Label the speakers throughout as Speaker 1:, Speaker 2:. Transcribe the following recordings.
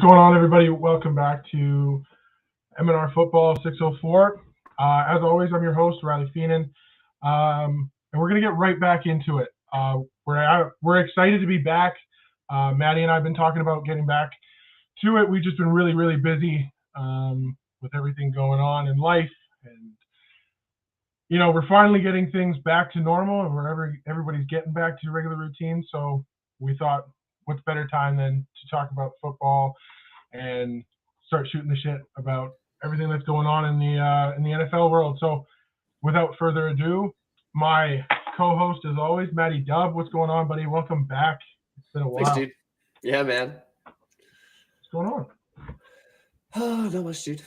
Speaker 1: going on, everybody? Welcome back to M&R Football 604. As always, I'm your host, Riley Feenan, and we're going to get right back into it. We're excited to be back. Maddie and I have been talking about getting back to it. We've just been really, really busy with everything going on in life, and we're finally getting things back to normal, and everybody's getting back to regular routine. So we thought, what's better time than to talk about football and start shooting the shit about everything that's going on in the NFL world. So without further ado, my co-host as always, Matty Dub. What's going on, buddy? Welcome back. It's been a while.
Speaker 2: Thanks, dude. Yeah, man.
Speaker 1: What's going on?
Speaker 2: Oh, not much, dude.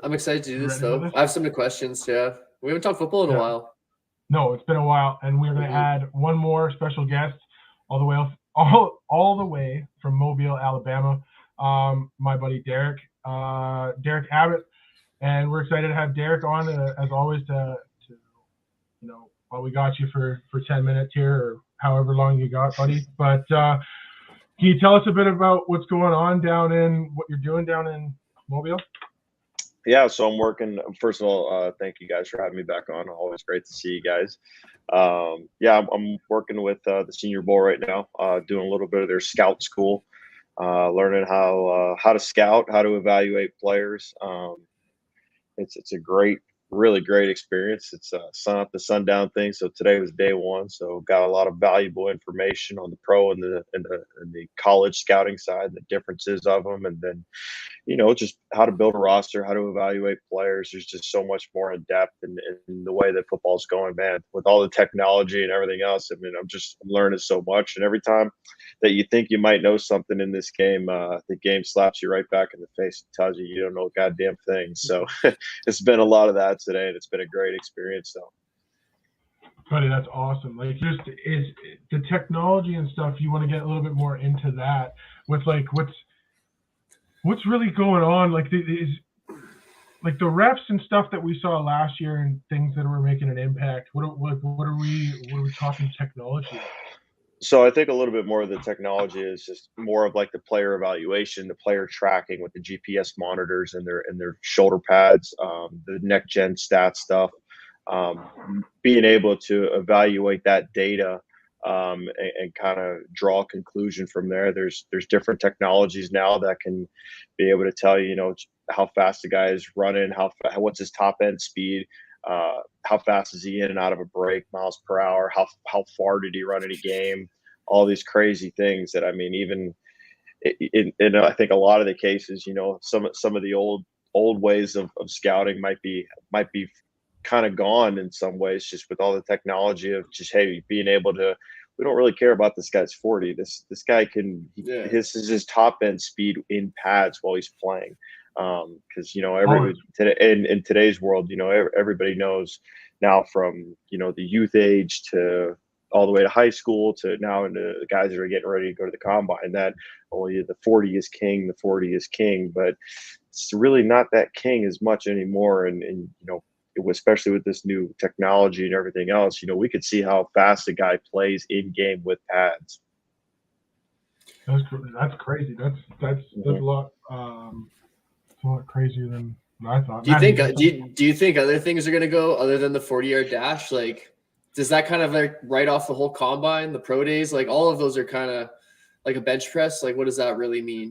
Speaker 2: I'm excited to do this, though. I have some new questions. Yeah, we haven't talked football in a while.
Speaker 1: No, it's been a while, and we're going to add one more special guest all the way from Mobile, Alabama. My buddy Derek Abbott, and we're excited to have Derek on as always to while we got you for 10 minutes here or however long you got, buddy. But can you tell us a bit about what's going on what you're doing down in Mobile?
Speaker 3: Yeah, so I'm working. First of all, thank you guys for having me back on. Always great to see you guys. I'm working with the Senior Bowl right now, doing a little bit of their scout school, learning how to scout, how to evaluate players. It's a really great experience. It's a sun up to sundown thing. So today was day one. So got a lot of valuable information on the pro and the college scouting side, the differences of them, and then just how to build a roster, how to evaluate players. There's just so much more in depth in the way that football's going, man. With all the technology and everything else, I mean, I'm learning so much. And every time that you think you might know something in this game, the game slaps you right back in the face and tells you don't know a goddamn thing. So it's been a lot of that today, and it's been a great experience. So,
Speaker 1: buddy, that's awesome. Like, just is the technology and stuff. You want to get a little bit more into that with like what's really going on, like the refs and stuff that we saw last year and things that were making an impact. What are we talking technology?
Speaker 3: So I think a little bit more of the technology is just more of like the player evaluation, the player tracking with the GPS monitors and their shoulder pads, the next gen stat stuff, being able to evaluate that data. And kind of draw a conclusion from there. There's different technologies now that can be able to tell you, how fast the guy is running, what's his top end speed, how fast is he in and out of a break, miles per hour, how far did he run in a game, all these crazy things that, I mean, even in I think a lot of the cases, some of the old ways of scouting might be kind of gone in some ways, just with all the technology of just, hey, being able to, we don't really care about this guy's 40. This guy his is his top end speed in pads while he's playing. Because in today's world, everybody knows now from the youth age to all the way to high school to now into the guys that are getting ready to go to the combine that the 40 is king, the 40 is king, but it's really not that king as much anymore. And especially with this new technology and everything else, we could see how fast a guy plays in game with pads.
Speaker 1: That's crazy. That's a lot. It's a lot crazier than I thought.
Speaker 2: Do you think other things are going to go other than the 40-yard dash? Like, does that kind of like write off the whole combine, the pro days? Like, all of those are kind of like a bench press. Like, what does that really mean?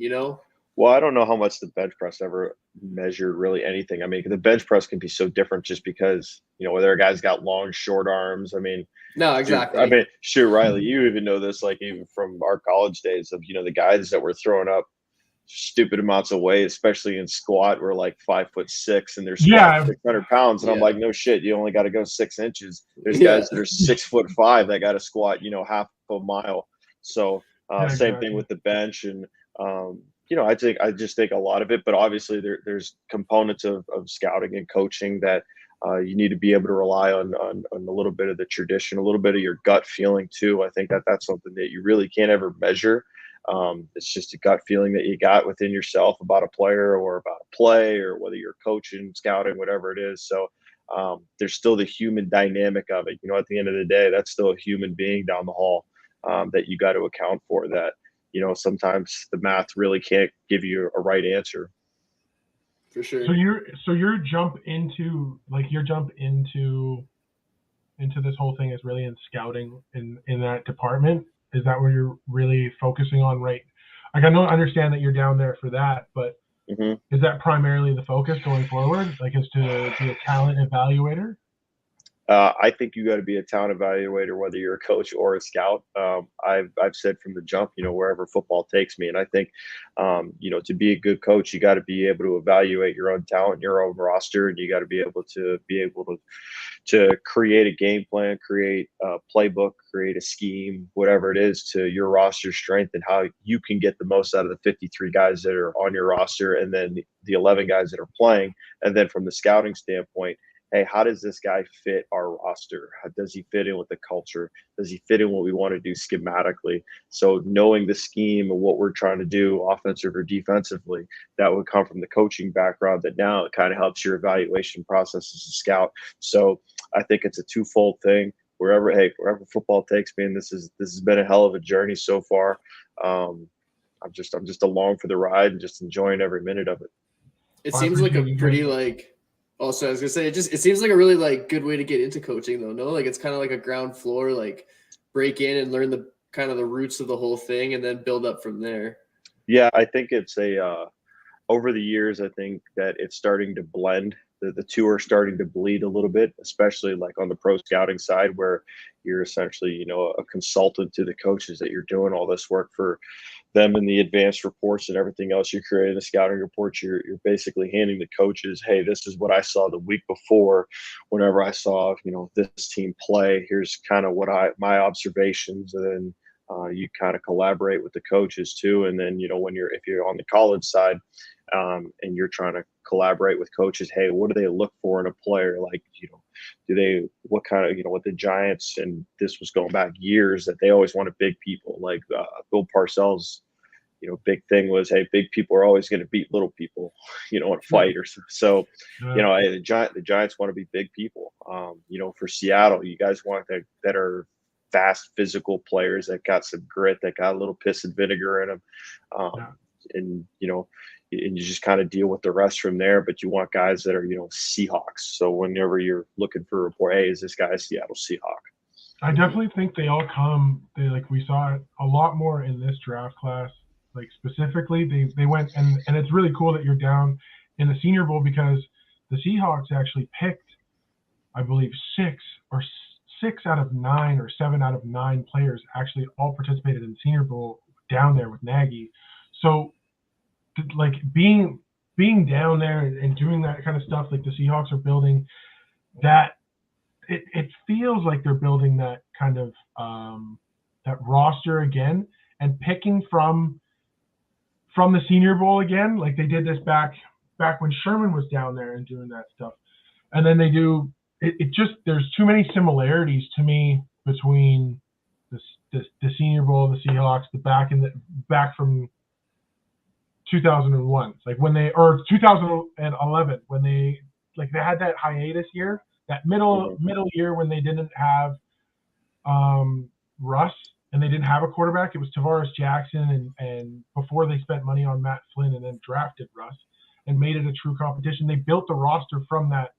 Speaker 3: Well, I don't know how much the bench press ever measured really anything. I mean, the bench press can be so different just because, whether a guy's got long, short arms. I mean,
Speaker 2: no, exactly.
Speaker 3: Shoot, Riley, you even know this, like even from our college days of, the guys that were throwing up stupid amounts of weight, especially in squat, were like 5'6" and they're squatting 600 pounds. And I'm like, no shit, you only got to go 6 inches. There's guys that are 6'5" that got to squat, half a mile. So same thing with the bench. And, I just think a lot of it, but obviously there's components of scouting and coaching that you need to be able to rely on a little bit of the tradition, a little bit of your gut feeling too. I think that's something that you really can't ever measure. It's just a gut feeling that you got within yourself about a player or about a play or whether you're coaching, scouting, whatever it is. So there's still the human dynamic of it. At the end of the day, that's still a human being down the hall that you got to account for that. sometimes the math really can't give you a right answer.
Speaker 2: For sure.
Speaker 1: So your jump into this whole thing is really in scouting in that department. Is that where you're really focusing on, right? Like, I don't understand that you're down there for that, but is that primarily the focus going forward? Like, is to be a talent evaluator?
Speaker 3: I think you got to be a talent evaluator, whether you're a coach or a scout. I've said from the jump, wherever football takes me, and I think, to be a good coach, you got to be able to evaluate your own talent, your own roster, and you got to be able to create a game plan, create a playbook, create a scheme, whatever it is, to your roster strength and how you can get the most out of the 53 guys that are on your roster, and then the 11 guys that are playing, and then from the scouting standpoint, hey, how does this guy fit our roster? How does he fit in with the culture? Does he fit in what we want to do schematically? So knowing the scheme and what we're trying to do offensive or defensively, that would come from the coaching background, that now it kind of helps your evaluation process as a scout. So I think it's a twofold thing. Wherever football takes me, and this has been a hell of a journey so far. I'm just along for the ride and just enjoying every minute of it.
Speaker 2: It seems like a pretty Also, I was gonna say it seems like a really good way to get into coaching though. No, like it's kind of like a ground floor, like break in and learn the kind of the roots of the whole thing, and then build up from there.
Speaker 3: Yeah, I think it's over the years, I think that it's starting to blend. The two are starting to bleed a little bit, especially like on the pro scouting side, where you're essentially, a consultant to the coaches, that you're doing all this work for them in the advanced reports and everything else you're creating the scouting reports. You're basically handing the coaches, hey, this is what I saw the week before whenever I saw, this team play. Here's kind of what my observations, and then you kind of collaborate with the coaches too. And then, if you're on the college side, and you're trying to collaborate with coaches, hey, what do they look for in a player? Like, what kind of, with the Giants, and this was going back years, that they always wanted big people. Like Bill Parcells, big thing was, hey, big people are always going to beat little people, in a fight or so. Hey, the Giants want to be big people. For Seattle, you guys want that are fast, physical players that got some grit, that got a little piss and vinegar in them. And you just kind of deal with the rest from there. But you want guys that are, Seahawks. So whenever you're looking for a report, hey, is this guy a Seattle Seahawk?
Speaker 1: I definitely think they all come. We saw it a lot more in this draft class. Like specifically, they went, and it's really cool that you're down in the Senior Bowl, because the Seahawks actually picked, I believe, 6 out of 9 or 7 out of 9 players actually all participated in the Senior Bowl down there with Nagy. So, like being down there and doing that kind of stuff, like the Seahawks are building that, it feels like they're building that kind of that roster again, and picking from the Senior Bowl again, like they did this back when Sherman was down there and doing that stuff. And then they do it just, there's too many similarities to me between the Senior Bowl, the Seahawks, back from 2001, like when they, or 2011, when they had that hiatus year, that middle year when they didn't have Russ and they didn't have a quarterback. It was Tavares Jackson, and before they spent money on Matt Flynn and then drafted Russ and made it a true competition. They built the roster from that,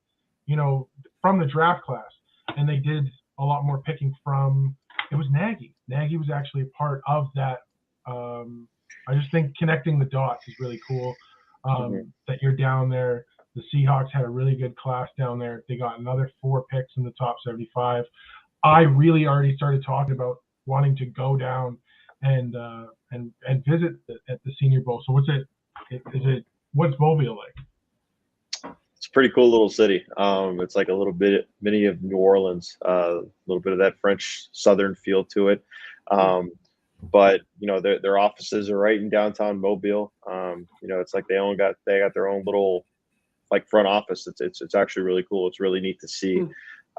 Speaker 1: from the draft class, and they did a lot more picking from. It was Nagy. Nagy was actually a part of that. I just think connecting the dots is really cool. That you're down there. The Seahawks had a really good class down there. They got another 4 picks in the top 75. I really already started talking about wanting to go down and visit at the Senior Bowl. So what's Mobile like?
Speaker 3: It's a pretty cool little city. It's like a little bit mini of New Orleans, a little bit of that French Southern feel to it. But their offices are right in downtown Mobile. It's like they got their own little like front office. It's actually really cool. It's really neat to see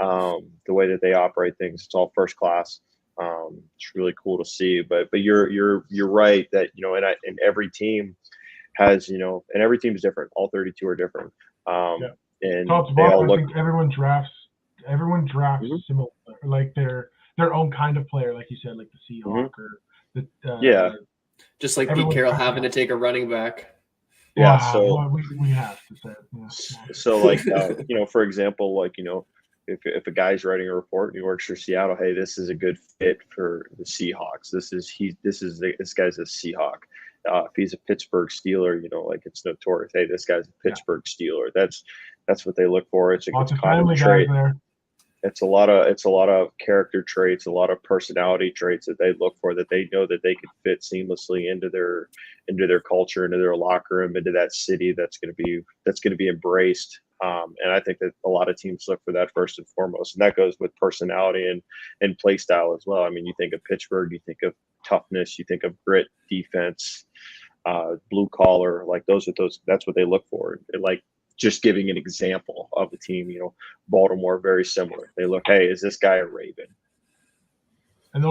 Speaker 3: the way that they operate things. It's all first class. It's really cool to see. But you're right that and every team has and every team is different. All 32 are different. And
Speaker 1: top to bottom, I think everyone drafts similar, like their own kind of player, like you said, like the Seahawk or the
Speaker 2: Just like Pete Carroll having to take a running back.
Speaker 3: Yeah,
Speaker 1: wow,
Speaker 3: so
Speaker 1: well, we have to say it. Yeah.
Speaker 3: so like for example, like if a guy's writing a report and he works for Seattle, hey, this is a good fit for the Seahawks. This guy's a Seahawk. If he's a Pittsburgh Steeler, like it's notorious. Hey, this guy's a Pittsburgh Steeler. That's what they look for. It's a common trait. It's a lot of character traits, a lot of personality traits that they look for, that they know that they could fit seamlessly into their culture, into their locker room, into that city that's going to be embraced. And I think that a lot of teams look for that first and foremost, and that goes with personality and play style as well. I mean, you think of Pittsburgh, you think of toughness, you think of grit, defense, blue collar, like that's what they look for. And like, just giving an example of the team, Baltimore, very similar. They look, hey, is this guy a Raven?
Speaker 1: And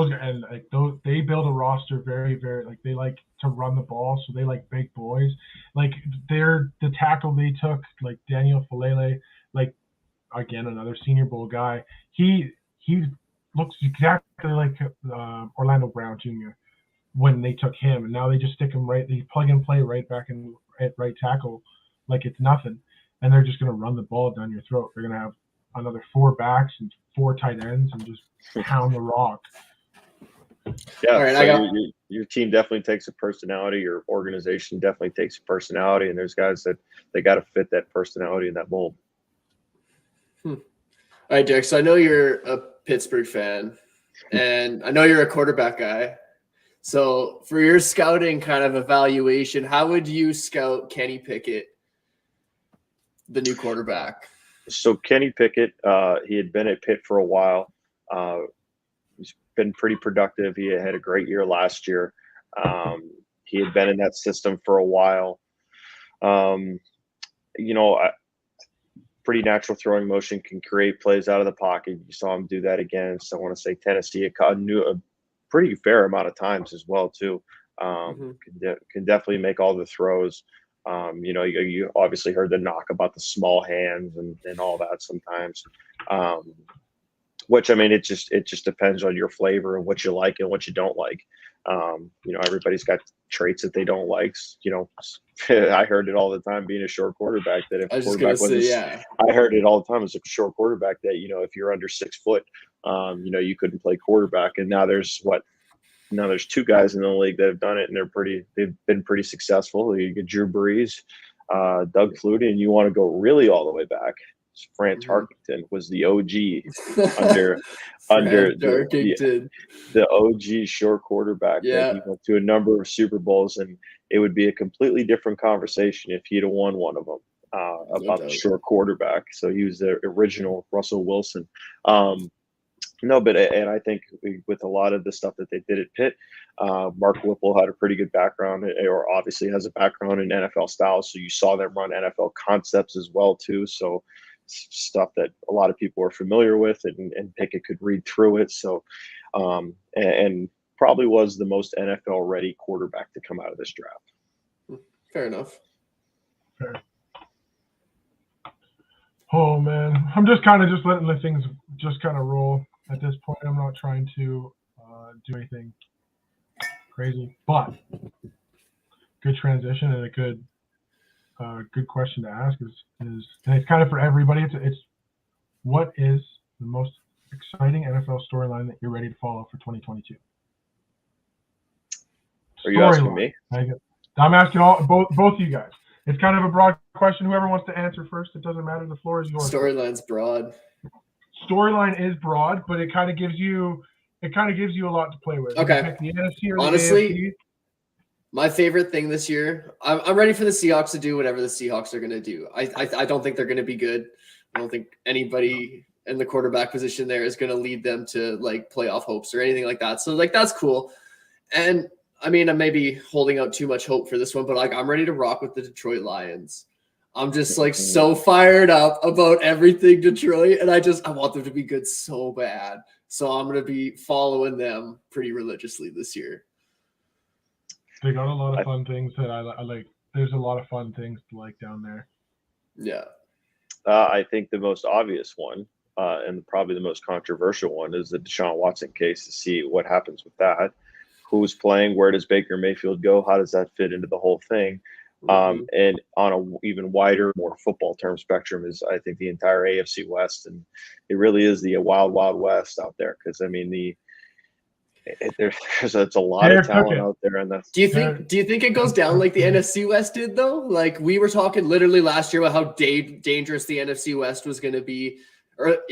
Speaker 1: they build a roster very, very, like, they like to run the ball, so they like big boys. Like the tackle they took, like Daniel Falele, like, again, another Senior Bowl guy. He looks exactly like Orlando Brown Jr. when they took him, and now they just stick him they plug and play right back in at right tackle like it's nothing. And they're just going to run the ball down your throat. They're going to have another 4 backs and 4 tight ends and just pound the rock.
Speaker 3: Yeah, right, so your team definitely takes a personality. Your organization definitely takes a personality, and there's guys that they got to fit that personality in that mold.
Speaker 2: All right, Derek. So I know you're a Pittsburgh fan, and I know you're a quarterback guy. So for your scouting kind of evaluation, how would you scout Kenny Pickett, the new quarterback?
Speaker 3: So Kenny Pickett, he had been at Pitt for a while. He's been pretty productive. He had a great year last year. He had been in that system for a while. Pretty natural throwing motion, can create plays out of the pocket. You saw him do that against, I want to say, Tennessee. A pretty fair amount of times as well too. Can definitely make all the throws. You obviously heard the knock about the small hands and all that sometimes, which, I mean, it just depends on your flavor and what you like and what you don't like. Everybody's got traits that they don't like. I heard it all the time being a short quarterback, that if I heard it all the time as a short quarterback that, if you're under 6 foot, you couldn't play quarterback. And now there's 2 guys in the league that have done it, and they've been pretty successful. You get Drew Brees, Doug Flutie, and you want to go really all the way back. Fran Tarkenton was the OG under the OG short quarterback. That he went to a number of Super Bowls, and it would be a completely different conversation if he'd have won one of them about the short quarterback. So he was the original Russell Wilson. And I think with a lot of the stuff that they did at Pitt, Mark Whipple had a pretty good background, or obviously has a background in NFL styles. So you saw them run NFL concepts as well too. So stuff that a lot of people are familiar with, and Pickett could read through it. So, and probably was the most NFL ready quarterback to come out of this draft.
Speaker 2: Fair enough.
Speaker 1: Fair. Oh man, I'm just kind of letting the things just kind of roll. At this point, I'm not trying to do anything crazy, but good transition and a good question to ask is, and it's kind of for everybody. It's what is the most exciting NFL storyline that you're ready to follow for 2022?
Speaker 3: Are you asking me?
Speaker 1: I'm asking both of you guys. It's kind of a broad question. Whoever wants to answer first, it doesn't matter. The floor is yours.
Speaker 2: Storyline's broad.
Speaker 1: Storyline is broad, but it kind of gives you a lot to play with.
Speaker 2: Okay. Honestly, my favorite thing this year, I'm ready for the Seahawks to do whatever the Seahawks are going to do. I don't think they're going to be good. I don't think anybody in the quarterback position there is going to lead them to like playoff hopes or anything like that. So like that's cool. And I mean, I may be holding out too much hope for this one, but like I'm ready to rock with the Detroit Lions. I'm just like so fired up about everything Detroit, and I want them to be good so bad. So I'm going to be following them pretty religiously this year.
Speaker 1: They got a lot of fun things that I like. There's a lot of fun things to like down there.
Speaker 2: Yeah.
Speaker 3: I think the most obvious one, and probably the most controversial one, is the Deshaun Watson case, to see what happens with that. who's playing, where does Baker Mayfield go, how does that fit into the whole thing? And on a even wider, more football term spectrum is, I think, the entire AFC West, and it really is the wild, wild West out there. Because I mean, there's a lot of talent out there, and that's.
Speaker 2: Do you think it goes down like the NFC West did though? Like we were talking literally last year about how dangerous the NFC West was going to be.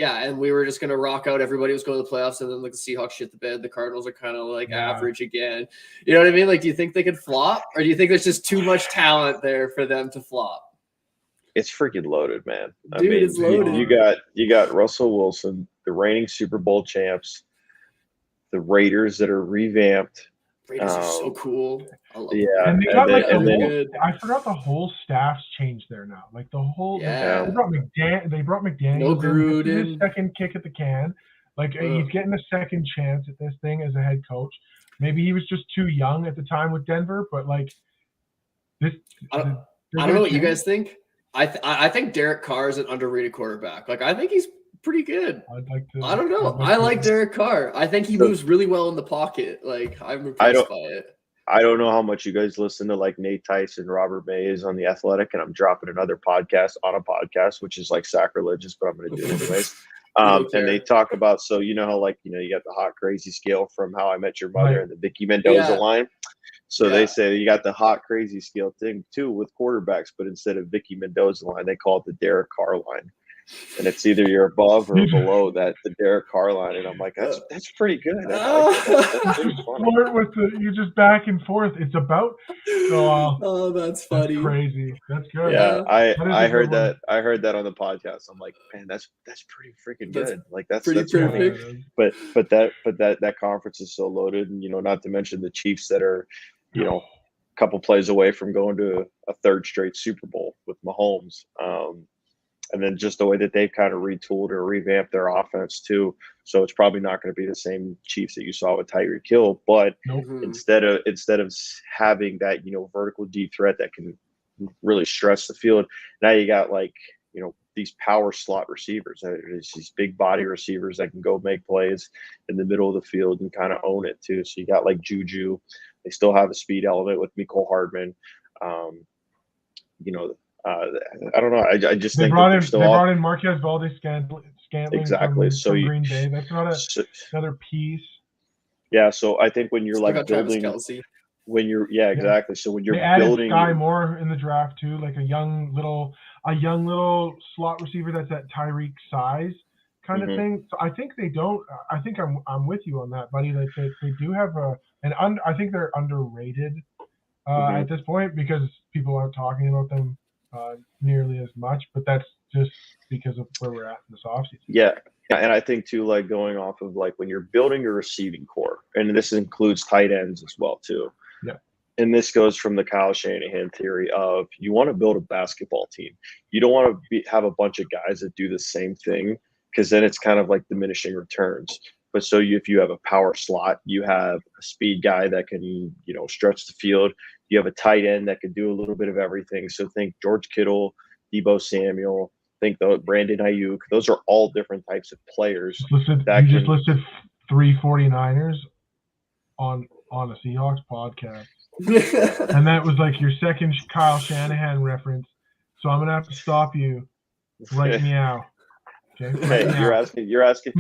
Speaker 2: And we were just going to rock out. Everybody was going to the playoffs, and then like the Seahawks shit the bed. The Cardinals are kind of like average again. You know what I mean? Like, do you think they could flop, or do you think there's just too much talent there for them to flop?
Speaker 3: It's freaking loaded, man.
Speaker 2: Dude, it's loaded.
Speaker 3: You got Russell Wilson, the reigning Super Bowl champs, the Raiders that are revamped.
Speaker 2: Raiders are so cool. I love
Speaker 3: them.
Speaker 1: And they got I forgot the whole staff's changed there now. Like the whole they brought McDaniel.
Speaker 2: No Gruden.
Speaker 1: His second kick at the can. Like he's getting a second chance at this thing as a head coach. Maybe he was just too young at the time with Denver, but like this.
Speaker 2: I don't know what you guys think. I think Derek Carr is an underrated quarterback. Like I think he's pretty good. I don't know. I like Derek Carr. I think he moves really well in the pocket. Like I'm impressed by it.
Speaker 3: I don't know how much you guys listen to like Nate Tice and Robert Mays on The Athletic, and I'm dropping another podcast on a podcast, which is like sacrilegious, but I'm going to do it anyways. And they talk about, so you know how like, you got the hot crazy scale from How I Met Your Mother and the Vicky Mendoza line. So they say you got the hot crazy scale thing too with quarterbacks, but instead of Vicky Mendoza line, they call it the Derek Carr line. And it's either you're above or below that, the Derek Carr line. And I'm like, that's pretty good. That's pretty funny.
Speaker 1: You're just back and forth. It's about.
Speaker 2: That's funny.
Speaker 1: That's crazy. That's good.
Speaker 3: Yeah, I heard that. I heard that on the podcast. I'm like, man, that's pretty freaking good. Like that's
Speaker 2: perfect.
Speaker 3: But that conference is so loaded, and not to mention the Chiefs that are, a couple plays away from going to a third straight Super Bowl with Mahomes. And then just the way that they've kind of retooled or revamped their offense too. So it's probably not going to be the same Chiefs that you saw with Tyreek Hill, but instead of having that, vertical deep threat that can really stress the field, now you got like, these power slot receivers. There's these big body receivers that can go make plays in the middle of the field and kind of own it too. So you got like Juju. They still have a speed element with Mecole Hardman. I don't know. I just think
Speaker 1: they brought in Marquez Valdes-Scantling
Speaker 3: exactly.
Speaker 1: from Green Bay. That's not another piece.
Speaker 3: Yeah. So I think when you're like building,
Speaker 2: exactly.
Speaker 3: So when you're
Speaker 1: they added
Speaker 3: building,
Speaker 1: Sky Moore in the draft too, like a young little slot receiver that's at Tyreek size kind of thing. So I think they don't. I think I'm with you on that, buddy. Like they do have I think they're underrated at this point because people aren't talking about them nearly as much, but that's just because of where we're at in this offseason.
Speaker 3: Yeah, and I think too, like going off of like when you're building a receiving core, and this includes tight ends as well too.
Speaker 1: Yeah.
Speaker 3: And this goes from the Kyle Shanahan theory of you want to build a basketball team. You don't want to have a bunch of guys that do the same thing because then it's kind of like diminishing returns. But so if you have a power slot, you have a speed guy that can, stretch the field. You have a tight end that can do a little bit of everything. So think George Kittle, Deebo Samuel, think Brandon Ayuk. Those are all different types of players.
Speaker 1: Just listed 3 49ers on a Seahawks podcast. And that was like your second Kyle Shanahan reference. So I'm going to have to stop you right meow. Okay.
Speaker 3: Hey, you're asking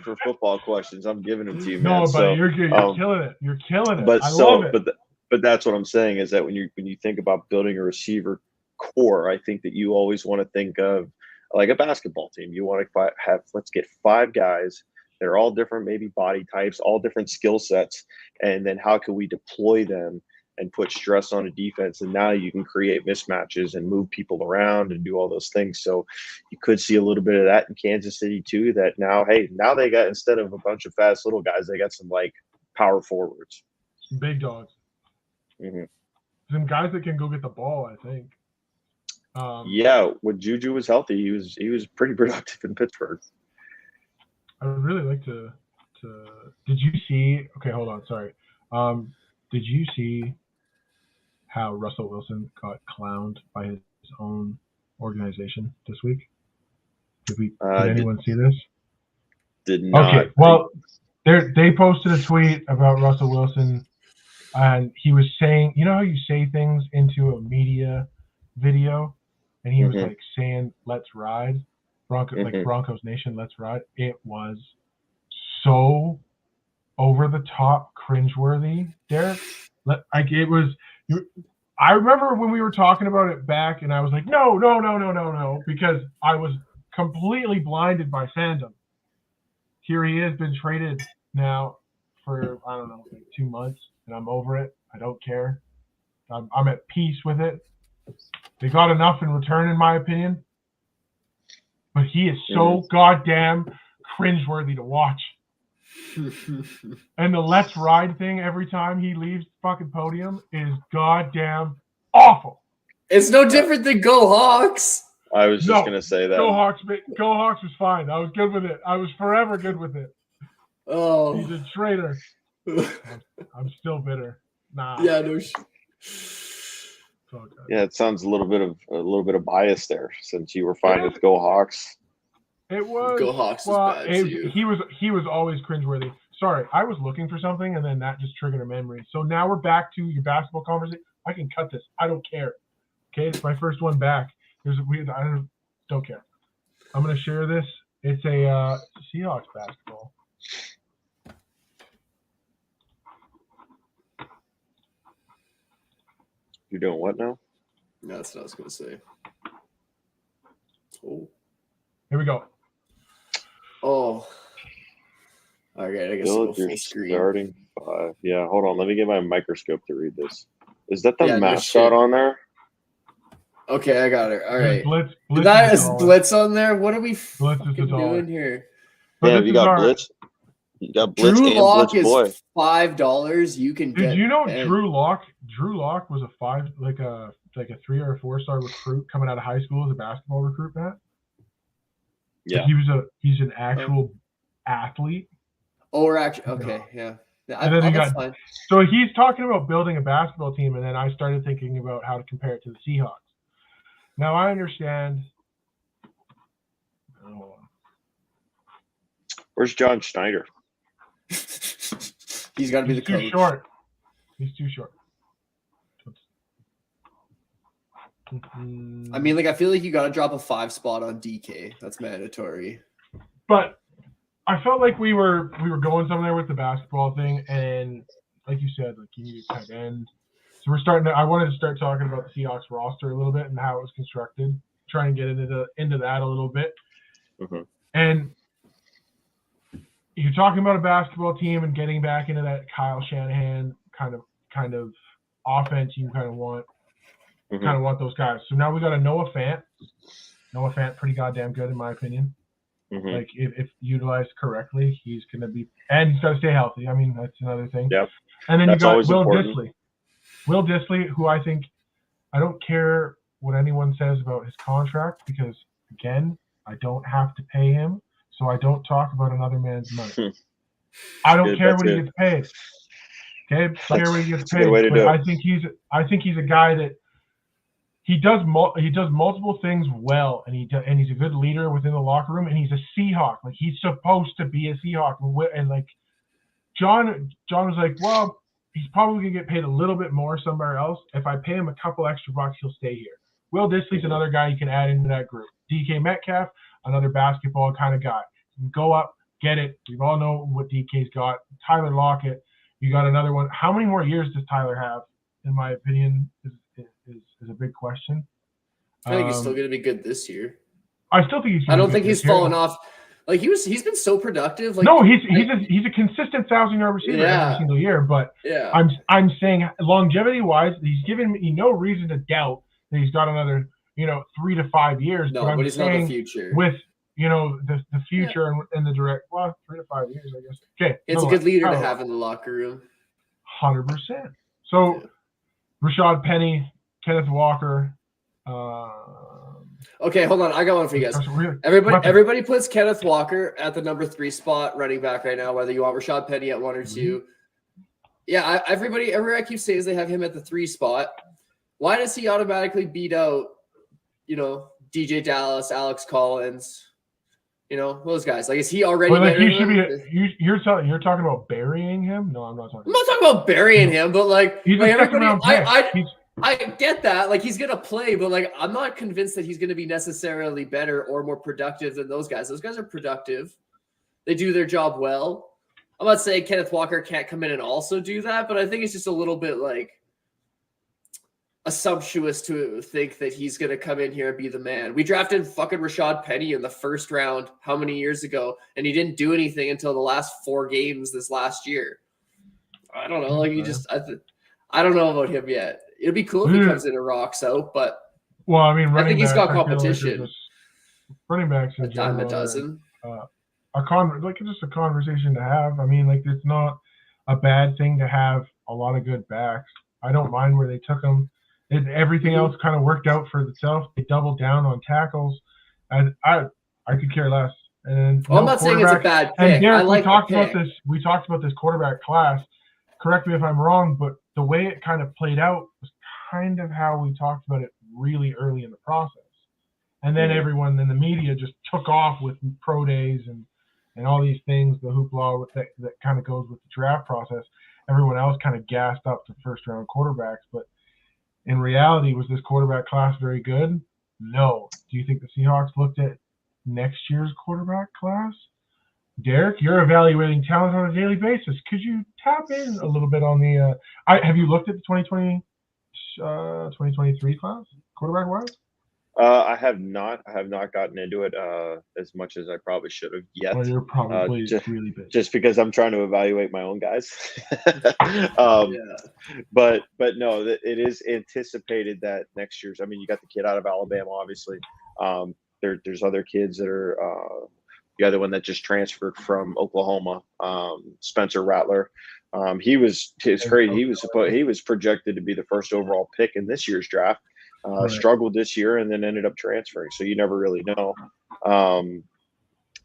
Speaker 3: for football questions. I'm giving them to you, man.
Speaker 1: No, but you're good. You're killing it. You're killing it. I love it.
Speaker 3: But that's what I'm saying is that when you think about building a receiver core, I think that you always want to think of like a basketball team. You want to let's get 5 guys. They're all different, maybe body types, all different skill sets, and then how can we deploy them and put stress on a defense? And now you can create mismatches and move people around and do all those things. So you could see a little bit of that in Kansas City too. That now they got, instead of a bunch of fast little guys, they got some like power forwards,
Speaker 1: some big dogs. Some guys that can go get the ball, I think.
Speaker 3: When Juju was healthy, he was pretty productive in Pittsburgh.
Speaker 1: I would really like to. Did you see? Okay, hold on. Sorry. Did you see how Russell Wilson got clowned by his own organization this week? Did anyone see this?
Speaker 3: Did not.
Speaker 1: Okay. Well, they posted a tweet about Russell Wilson and he was saying, you know how you say things into a media video, and he was like saying, "Let's ride, like Broncos Nation, let's ride." It was so over the top, cringeworthy, Derek. It was. I remember when we were talking about it back, and I was like, no, because I was completely blinded by fandom. Here he is, been traded now for, I don't know, like 2 months, and I'm over it. I don't care. I'm at peace with it. They got enough in return, in my opinion. But he is so goddamn cringeworthy to watch. And the let's ride thing every time he leaves the fucking podium is goddamn awful.
Speaker 2: It's no different than Go Hawks.
Speaker 3: I was just going to say that.
Speaker 1: Go Hawks was fine. I was good with it. I was forever good with it.
Speaker 2: Oh.
Speaker 1: He's a traitor. I'm still bitter. Nah.
Speaker 2: Yeah, no
Speaker 3: Yeah, it sounds a little bit of bias there since you were fine with Go Hawks.
Speaker 1: It was
Speaker 2: Go Hawks was bad too.
Speaker 1: He was always cringeworthy. Sorry, I was looking for something and then that just triggered a memory. So now we're back to your basketball conversation. I can cut this. I don't care. Okay, it's my first one back. I don't care. I'm gonna share this. It's a Seahawks basketball.
Speaker 3: You're doing what now?
Speaker 2: No, that's what I was gonna say. Oh.
Speaker 1: Here we go.
Speaker 2: Oh. All right, I guess I'll go full screen.
Speaker 3: Starting 5. Yeah, hold on. Let me get my microscope to read this. Is that the mascot on there?
Speaker 2: Okay, I got it. All right.
Speaker 1: Blitz
Speaker 2: that is Blitz on there? What are we
Speaker 1: doing
Speaker 2: here?
Speaker 3: Yeah, you got Blitz. You got Blitz
Speaker 2: Drew
Speaker 3: and
Speaker 2: Lock
Speaker 3: Blitz boy.
Speaker 2: is $5. You can get.
Speaker 1: Did you know Drew Lock was a 3 or a 4-star recruit coming out of high school as a basketball recruit, Matt?
Speaker 3: Yeah.
Speaker 1: He's an actual athlete.
Speaker 2: Oh, we're actually okay. Yeah.
Speaker 1: And then fine. So he's talking about building a basketball team, and then I started thinking about how to compare it to the Seahawks. Now I understand.
Speaker 3: Where's John Schneider?
Speaker 2: He's got to be the coach.
Speaker 1: He's too short.
Speaker 2: I mean, I feel like you got to drop a 5 spot on DK. That's mandatory.
Speaker 1: But I felt like we were going somewhere with the basketball thing, and like you said, you need a tight end. So I wanted to start talking about the Seahawks roster a little bit and how it was constructed. Try and get into that a little bit.
Speaker 3: Mm-hmm.
Speaker 1: And you're talking about a basketball team and getting back into that Kyle Shanahan kind of offense you kind of want those guys. So now we got a Noah Fant. Noah Fant, pretty goddamn good in my opinion.
Speaker 3: Mm-hmm.
Speaker 1: If utilized correctly, he's going to be, and he's got to stay healthy. I mean, that's another thing.
Speaker 3: Yep.
Speaker 1: And then
Speaker 3: that's
Speaker 1: you got
Speaker 3: Will Dissly.
Speaker 1: Will Dissly, who I think, I don't care what anyone says about his contract because, again, I don't have to pay him, so I don't talk about another man's money. I don't care what he gets paid. Okay, I don't care what he gets paid. But I think he's a guy that he does multiple things well, and he's a good leader within the locker room, and he's a Seahawk. He's supposed to be a Seahawk, and John was like, well, he's probably gonna get paid a little bit more somewhere else. If I pay him a couple extra bucks, he'll stay here. Will Dissly's another guy you can add into that group. DK Metcalf, another basketball kind of guy. You can go up, get it. We all know what DK's got. Tyler Lockett, you got another one. How many more years does Tyler have? In my opinion, is a big question.
Speaker 2: I think he's still going to be good this year.
Speaker 1: I still think
Speaker 2: I don't think he's fallen off. He's been so productive.
Speaker 1: No, he's a consistent 1,000-yard receiver every single year. But I'm saying longevity wise, he's given me no reason to doubt that he's got another 3 to 5 years.
Speaker 2: No, but he's not the future.
Speaker 1: With the future and the direct 3 to 5 years, I guess. Okay,
Speaker 2: it's a good leader to have in the locker room.
Speaker 1: 100%. So Rashad Penny, Kenneth Walker.
Speaker 2: Okay, hold on. I got one for you guys. Everybody puts Kenneth Walker at the number 3 spot running back right now, whether you want Rashad Penny at 1 or 2. Yeah, everywhere I keep saying is they have him at the 3 spot. Why does he automatically beat out, DJ Dallas, Alex Collins? You know, those guys. Like, is he already?
Speaker 1: But like
Speaker 2: better
Speaker 1: he should
Speaker 2: than
Speaker 1: be. You're talking about burying him? No, I'm not talking.
Speaker 2: I'm not talking about burying him, but like,
Speaker 1: he's
Speaker 2: like
Speaker 1: a second round pick.
Speaker 2: I get that. Like, he's gonna play, but like, I'm not convinced that he's gonna be necessarily better or more productive than those guys. Those guys are productive. They do their job well. I'm not saying Kenneth Walker can't come in and also do that, but I think it's just a little bit like assumptuous to think that he's going to come in here and be the man. We drafted fucking Rashad Penny in the first round how many years ago, and he didn't do anything until the last 4 games this last year. I don't know. Like, I don't know about him yet. It'd be cool if he comes in and rocks out, but
Speaker 1: well, I mean,
Speaker 2: I think he's got
Speaker 1: backs,
Speaker 2: competition.
Speaker 1: Like running backs in
Speaker 2: a dime a
Speaker 1: general
Speaker 2: dozen.
Speaker 1: It's just a conversation to have. I mean, like, it's not a bad thing to have a lot of good backs. I don't mind where they took them. Everything else kind of worked out for itself. They doubled down on tackles, and I could care less. And
Speaker 2: I'm not saying it's a bad pick.
Speaker 1: And Derek,
Speaker 2: we talked
Speaker 1: about this quarterback class. Correct me if I'm wrong, but the way it kind of played out was kind of how we talked about it really early in the process. And then everyone in the media just took off with pro days and all these things, the hoopla that kind of goes with the draft process. Everyone else kind of gassed up the first round quarterbacks, but in reality, was this quarterback class very good? No. Do you think the Seahawks looked at next year's quarterback class? Derek, you're evaluating talent on a daily basis. Could you tap in a little bit on the have you looked at the 2023 class, quarterback-wise?
Speaker 3: I have not. I have not gotten into it as much as I probably should have yet.
Speaker 1: Well, you're probably really busy.
Speaker 3: Just because I'm trying to evaluate my own guys. But no, it is anticipated that next year's. I mean, you got the kid out of Alabama, obviously. There's other kids that are. The other one that just transferred from Oklahoma, Spencer Rattler. He was projected to be the first overall pick in this year's draft. Struggled this year and then ended up transferring. So you never really know.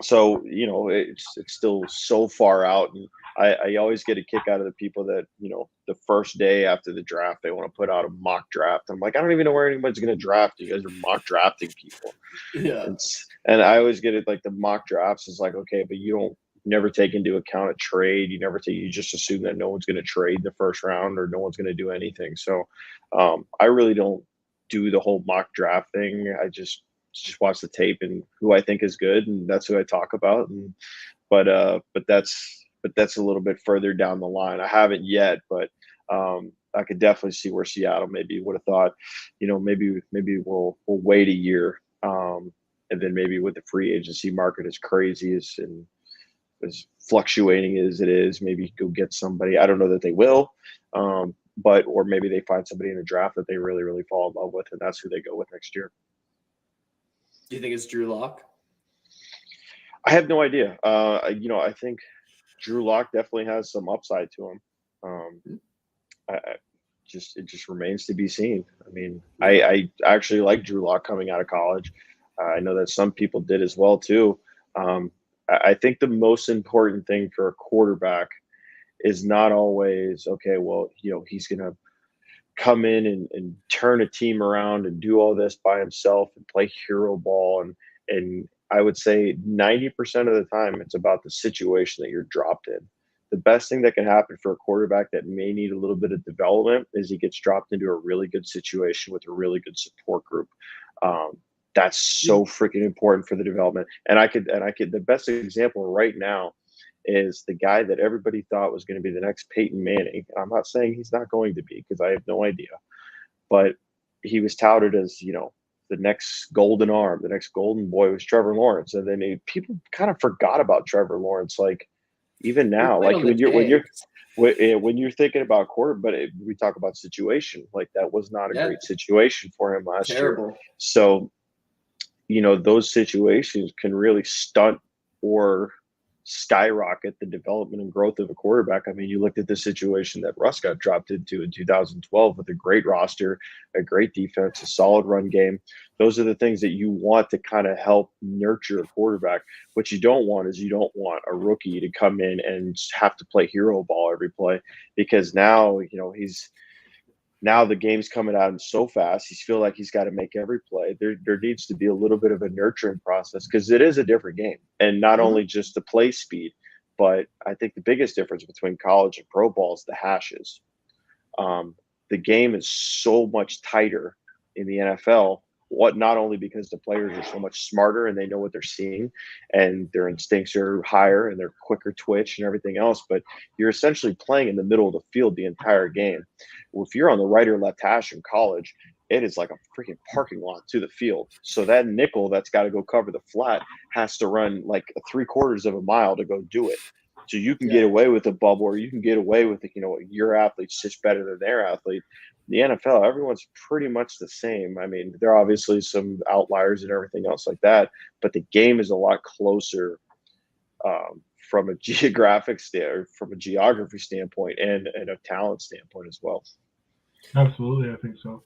Speaker 3: So, you know, it's still so far out. And I always get a kick out of the people that, you know, the first day after the draft, they want to put out a mock draft. I'm like, I don't even know where anybody's going to draft. You guys are mock drafting people.
Speaker 2: Yeah.
Speaker 3: And I always get it like the mock drafts is like, okay, but you never take into account a trade. You just assume that no one's going to trade the first round or no one's going to do anything. So I really don't do the whole mock draft thing. I just watch the tape and who I think is good, and that's who I talk about. But that's a little bit further down the line. I haven't yet, but I could definitely see where Seattle maybe would have thought, you know, maybe we'll wait a year, and then maybe with the free agency market as crazy as fluctuating as it is, maybe go get somebody. I don't know that they will. Or maybe they find somebody in the draft that they really, really fall in love with, and that's who they go with next year.
Speaker 2: Do you think it's Drew Lock?
Speaker 3: I have no idea. You know, I think Drew Lock definitely has some upside to him. It just remains to be seen. I mean, I actually like Drew Lock coming out of college. I know that some people did as well too. I think the most important thing for a quarterback is not always, okay, well, you know, he's going to come in and turn a team around and do all this by himself and play hero ball. And I would say 90% of the time, it's about the situation that you're dropped in. The best thing that can happen for a quarterback that may need a little bit of development is he gets dropped into a really good situation with a really good support group. That's so freaking important for the development. And the best example right now is the guy that everybody thought was going to be the next Peyton Manning. I'm not saying he's not going to be, because I have no idea, but he was touted as, you know, the next golden arm, the next golden boy was Trevor Lawrence. And then people kind of forgot about Trevor Lawrence. Like even now, like when you're thinking about but we talk about situation, like that was not a great situation for him last year. So, you know, those situations can really stunt or skyrocket the development and growth of a quarterback. I mean, you looked at the situation that Russ got dropped into in 2012 with a great roster, a great defense, a solid run game. Those are the things that you want to kind of help nurture a quarterback. What you don't want is a rookie to come in and have to play hero ball every play, because now, you know, Now the game's coming out so fast. He's feel like he's got to make every play. There needs to be a little bit of a nurturing process because it is a different game, and not only just the play speed, but I think the biggest difference between college and pro ball is the hashes. The game is so much tighter in the NFL. Not only because the players are so much smarter and they know what they're seeing and their instincts are higher and they're quicker twitch and everything else, but you're essentially playing in the middle of the field the entire game. Well, if you're on the right or left hash in college, it is like a freaking parking lot to the field. So that nickel that's got to go cover the flat has to run like 3/4 of a mile to go do it. So you can get away with a bubble, or you can get away with, your athlete's just better than their athlete. The NFL, everyone's pretty much the same. I mean, there are obviously some outliers and everything else like that, but the game is a lot closer from a geography standpoint and a talent standpoint as well.
Speaker 1: Absolutely, I think so.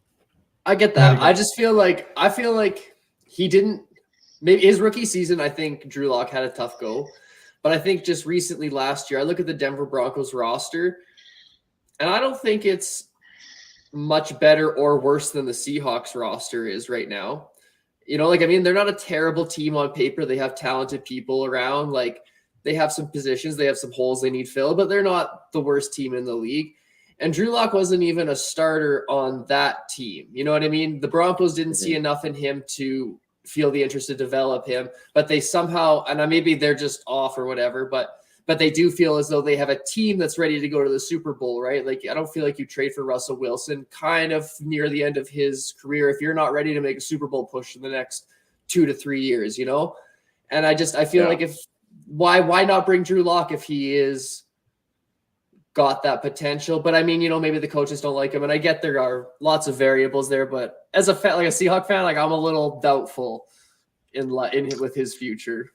Speaker 2: I get that. I feel like he didn't. Maybe his rookie season, I think Drew Lock had a tough go. But I think just recently last year, I look at the Denver Broncos roster, and I don't think it's much better or worse than the Seahawks roster is right now. They're not a terrible team on paper. They have talented people around. Like, they have some positions, they have some holes they need filled, but they're not the worst team in the league. And Drew Lock wasn't even a starter on that team. You know what I mean? The Broncos didn't see enough in him to feel the interest to develop him, but they somehow, and maybe they're just off or whatever, but they do feel as though they have a team that's ready to go to the Super Bowl, right? Like, I don't feel like you trade for Russell Wilson kind of near the end of his career if you're not ready to make a Super Bowl push in the next 2 to 3 years, And I feel like why not bring Drew Lock if he is got that potential? But maybe the coaches don't like him, and I get there are lots of variables there, but as a fan, like a Seahawk fan, like, I'm a little doubtful in with his future.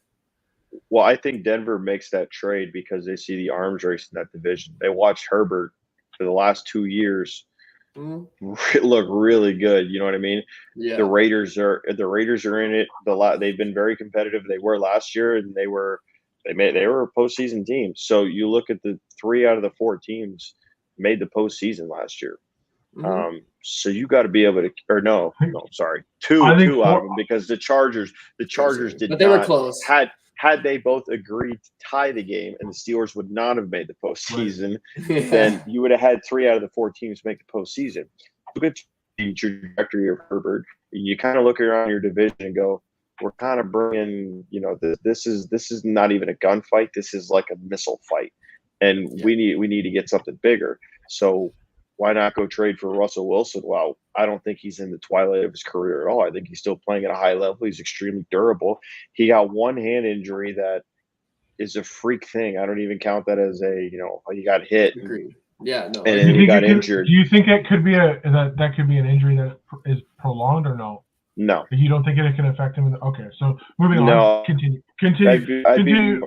Speaker 3: Well, I think Denver makes that trade because they see the arms race in that division. They watched Herbert for the last 2 years look really good. You know what I mean?
Speaker 2: Yeah.
Speaker 3: The Raiders are in it. They've been very competitive. They were last year, and they were a postseason team. So you look at the 3 out of the 4 teams made the postseason last year. So you got to be able to, or no, sorry, two out of them, because the Chargers did
Speaker 2: but they were close.
Speaker 3: Had they both agreed to tie the game and the Steelers would not have made the postseason, then you would have had 3 out of the 4 teams make the postseason. Look at the trajectory of Herbert. You kind of look around your division and go, we're kind of bringing, this is not even a gunfight. This is like a missile fight, and we need to get something bigger. So why not go trade for Russell Wilson? Well, I don't think he's in the twilight of his career at all. I think he's still playing at a high level. He's extremely durable. He got one hand injury that is a freak thing. I don't even count that as he got hit.
Speaker 2: Agreed. Yeah, no.
Speaker 3: And he got injured.
Speaker 1: Do you think it could be that could be an injury that is prolonged or no?
Speaker 3: No.
Speaker 1: You don't think it can affect him? Okay, so moving on.
Speaker 3: No.
Speaker 1: Continue.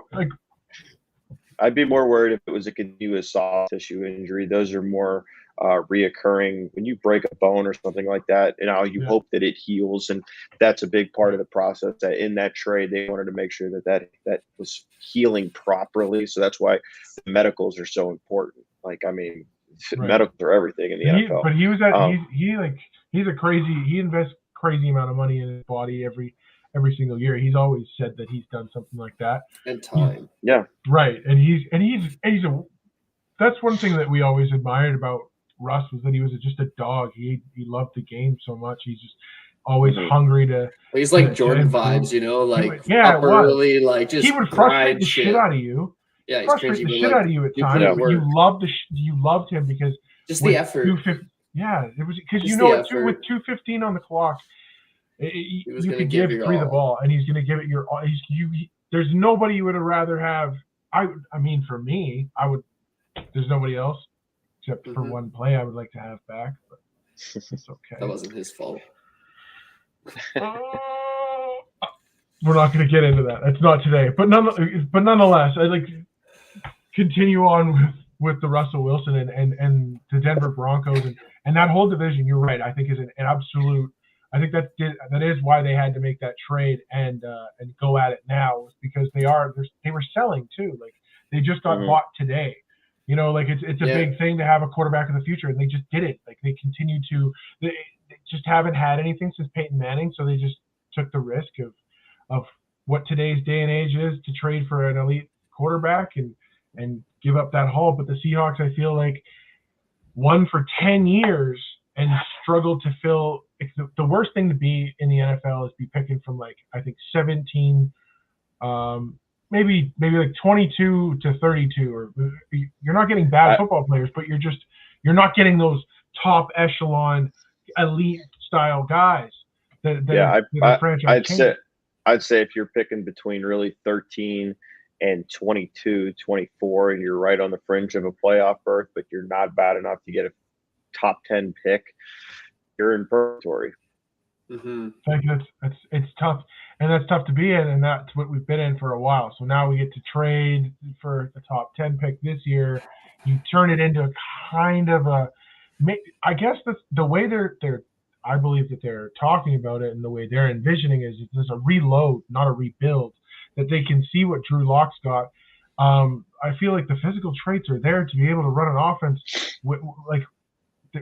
Speaker 3: I'd be more worried if it was a continuous soft tissue injury. Those are more reoccurring. When you break a bone or something like that, you hope that it heals, and that's a big part of the process. That in that trade, they wanted to make sure that was healing properly. So that's why the medicals are so important. Medicals are everything in the NFL.
Speaker 1: But he was he's a crazy. He invests crazy amount of money in his body every single year. He's always said that he's done something like that.
Speaker 2: And time.
Speaker 1: Right. And he's that's one thing that we always admired about Russ, was that he was just a dog. He loved the game so much. He's just always hungry to.
Speaker 2: He's like Jordan vibes, early, just
Speaker 1: he would frustrate the shit out of you.
Speaker 2: Yeah, he's
Speaker 1: frustrate the shit out of you at times. You loved him because
Speaker 2: just the effort.
Speaker 1: It was because with 2:15 on the clock, you could give Bree the ball, and he's going to give it your all. There's nobody you would have rather have. I mean, for me, I would. There's nobody else except for one play I would like to have back, but it's okay.
Speaker 2: That wasn't his fault.
Speaker 1: We're not going to get into that. It's not today, but nonetheless, I like continue on with the Russell Wilson and the Denver Broncos and that whole division. You're right. I think is an absolute. I think that is why they had to make that trade and go at it now, because they were selling too. Like, they just got bought today. You know, like it's a big thing to have a quarterback of the future, and they just did it. Like they continue to, they just haven't had anything since Peyton Manning, so they just took the risk of what today's day and age is to trade for an elite quarterback and give up that haul. But the Seahawks, I feel like, won for 10 years and struggled to fill. The worst thing to be in the NFL is be picking from, like, I think 17. Maybe like 22 to 32, or you're not getting bad football players, but you're not getting those top echelon elite style guys.
Speaker 3: I'd say if you're picking between really 13 and 22, 24, and you're right on the fringe of a playoff berth, but you're not bad enough to get a top 10 pick, you're in purgatory.
Speaker 1: Mm-hmm. It's tough, and that's tough to be in, and that's what we've been in for a while. So now we get to trade for the top 10 pick this year. You turn it into a kind of a, I guess that's the way I believe that they're talking about it, and the way they're envisioning is there's a reload, not a rebuild, that they can see what Drew Lock's got. I feel like the physical traits are there to be able to run an offense. Like